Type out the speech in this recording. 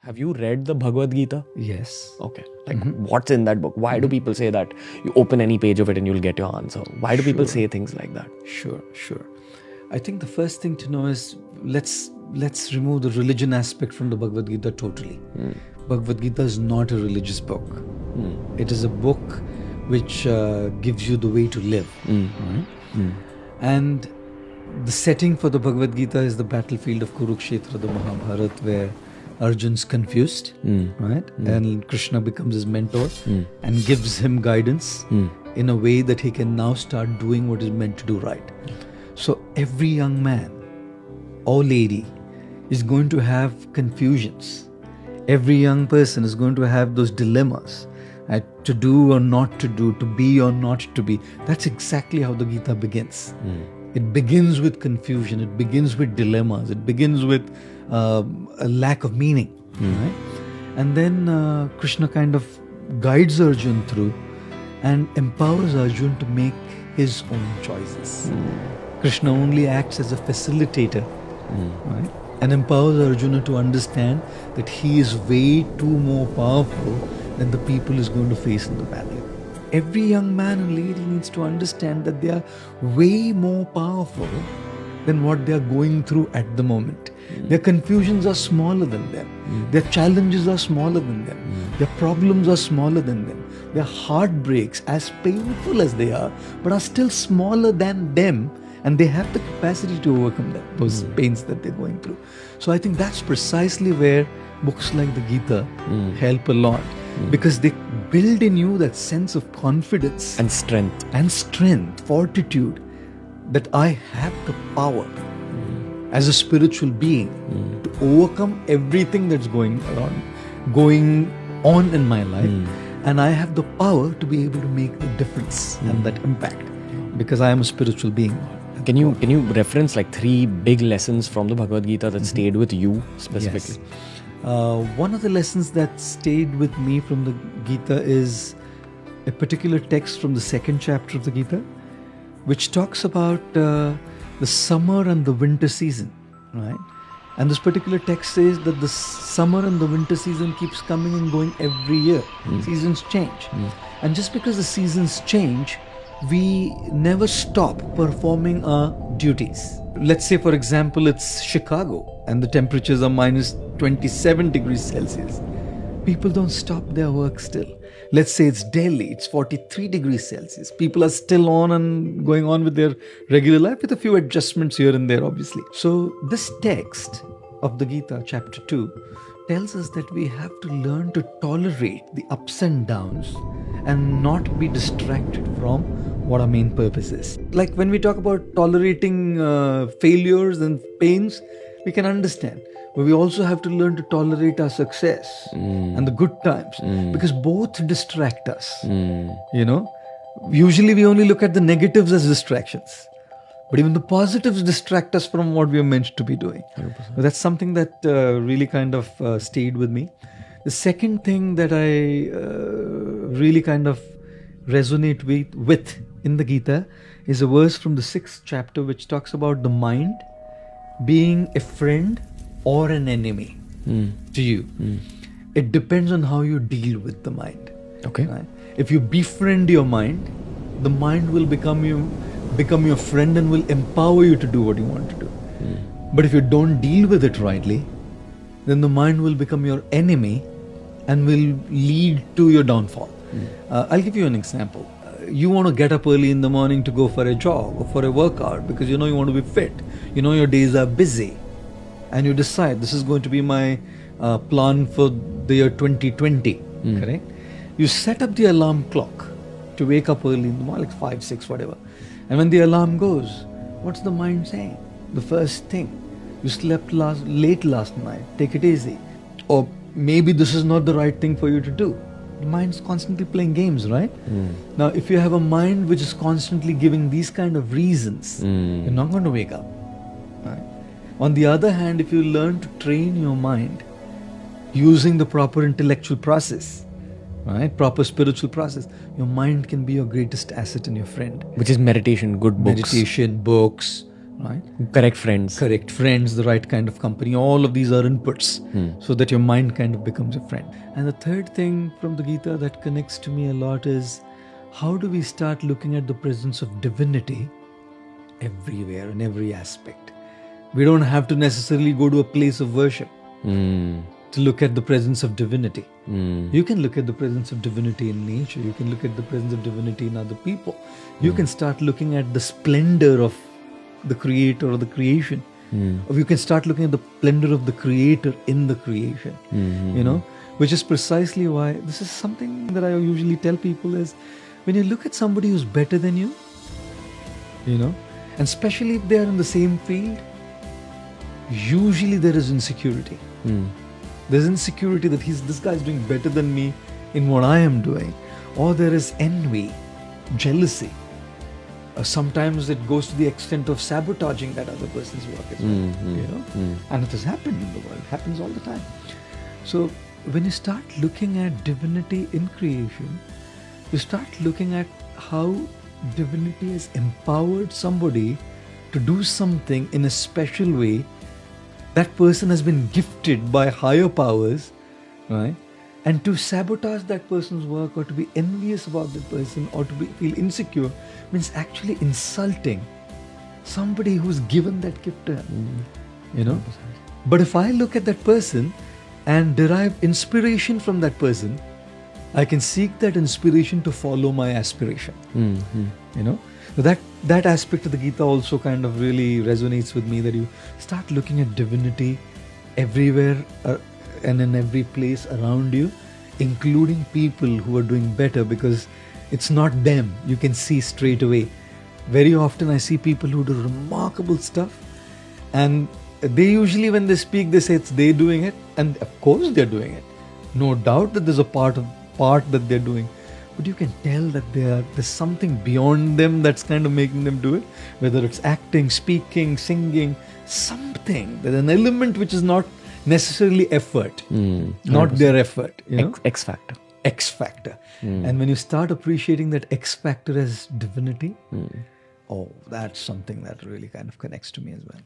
Have you read the Bhagavad Gita? Yes. Okay. Like, what's in that book? Why do people say that you open any page of it and you'll get your answer? Why do people say things like that? Sure. I think the first thing to know is let's remove the religion aspect from the Bhagavad Gita totally. Bhagavad Gita is not a religious book. It is a book which gives you the way to live. Right? And the setting for the Bhagavad Gita is the battlefield of Kurukshetra, the Mahabharata, where Arjun's confused, right? And Krishna becomes his mentor and gives him guidance in a way that he can now start doing what is meant to do right. So every young man or lady is going to have confusions. Every young person is going to have those dilemmas to do or not to do, to be or not to be. That's exactly how the Gita begins. It begins with confusion. It begins with dilemmas. It begins with a lack of meaning. Right? And then Krishna kind of guides Arjun through and empowers Arjun to make his own choices. Krishna only acts as a facilitator, right? And empowers Arjuna to understand that he is way too more powerful than the people is going to face in the battle. Every young man and lady needs to understand that they are way more powerful than what they are going through at the moment. Their confusions are smaller than them. Their challenges are smaller than them. Their problems are smaller than them. Their heartbreaks, as painful as they are, but are still smaller than them, and they have the capacity to overcome them, those pains that they're going through. So I think that's precisely where books like the Gita help a lot, because they build in you that sense of confidence And strength. fortitude, that I have the power as a spiritual being to overcome everything that's going on in my life, and I have the power to be able to make the difference and that impact, because I am a spiritual being. Can you reference like 3 big lessons from the Bhagavad Gita that stayed with you specifically? Yes. One of the lessons that stayed with me from the Gita is a particular text from the 2nd chapter of the Gita, which talks about the summer and the winter season, right? And this particular text says that the summer and the winter season keeps coming and going every year. Seasons change. And just because the seasons change, we never stop performing our duties. Let's say, for example, it's Chicago and the temperatures are minus 27 degrees Celsius. People don't stop their work still. Let's say it's Delhi, it's 43 degrees Celsius. People are still on and going on with their regular life with a few adjustments here and there, obviously. So this text of the Gita, chapter 2, tells us that we have to learn to tolerate the ups and downs and not be distracted from what our main purpose is. Like when we talk about tolerating failures and pains, we can understand. But we also have to learn to tolerate our success and the good times, because both distract us. You know, usually we only look at the negatives as distractions, but even the positives distract us from what we are meant to be doing. So that's something that really kind of stayed with me. The second thing that I really kind of resonate with in the Gita is a verse from the 6th chapter which talks about the mind being a friend or an enemy to you. It depends on how you deal with the mind. Okay. Right? If you befriend your mind, the mind will become your friend and will empower you to do what you want to do. But if you don't deal with it rightly, then the mind will become your enemy and will lead to your downfall. I'll give you an example. You want to get up early in the morning to go for a jog or for a workout because you know you want to be fit. You know your days are busy. And you decide this is going to be my plan for the year 2020, correct? You set up the alarm clock to wake up early in the morning, like 5, 6, whatever. And when the alarm goes, what's the mind saying? The first thing, you slept late last night, take it easy. Or maybe this is not the right thing for you to do. The mind's constantly playing games, right? Now, if you have a mind which is constantly giving these kind of reasons, you're not going to wake up. Right? On the other hand, if you learn to train your mind using the proper intellectual process, right, proper spiritual process, your mind can be your greatest asset and your friend. Which is meditation, good books. Meditation, books, right? Correct friends. Correct friends, the right kind of company. All of these are inputs so that your mind kind of becomes a friend. And the third thing from the Gita that connects to me a lot is how do we start looking at the presence of divinity everywhere in every aspect? We don't have to necessarily go to a place of worship to look at the presence of divinity. You can look at the presence of divinity in nature. You can look at the presence of divinity in other people. You can start looking at the splendor of the creator or the creation. Or you can start looking at the splendor of the creator in the creation. You know, which is precisely why this is something that I usually tell people is when you look at somebody who's better than you, you know, and especially if they are in the same field, usually there is insecurity. There's insecurity that this guy is doing better than me in what I am doing. Or there is envy, jealousy. Sometimes it goes to the extent of sabotaging that other person's work as well. You know? And it has happened in the world. It happens all the time. So when you start looking at divinity in creation, you start looking at how divinity has empowered somebody to do something in a special way. That person has been gifted by higher powers, right? And to sabotage that person's work or to be envious about that person or to feel insecure means actually insulting somebody who's given that gift to him. You know? But if I look at that person and derive inspiration from that person, I can seek that inspiration to follow my aspiration. You know? So that aspect of the Gita also kind of really resonates with me, that you start looking at divinity everywhere and in every place around you, including people who are doing better, because it's not them. You can see straight away. Very often I see people who do remarkable stuff, and they usually, when they speak, they say it's they doing it, and of course they're doing it. No doubt that there's a part that they're doing. But you can tell that there's something beyond them that's kind of making them do it. Whether it's acting, speaking, singing, something. There's an element which is not necessarily effort, not their effort. You know? X factor. X factor. And when you start appreciating that X factor as divinity, oh, that's something that really kind of connects to me as well.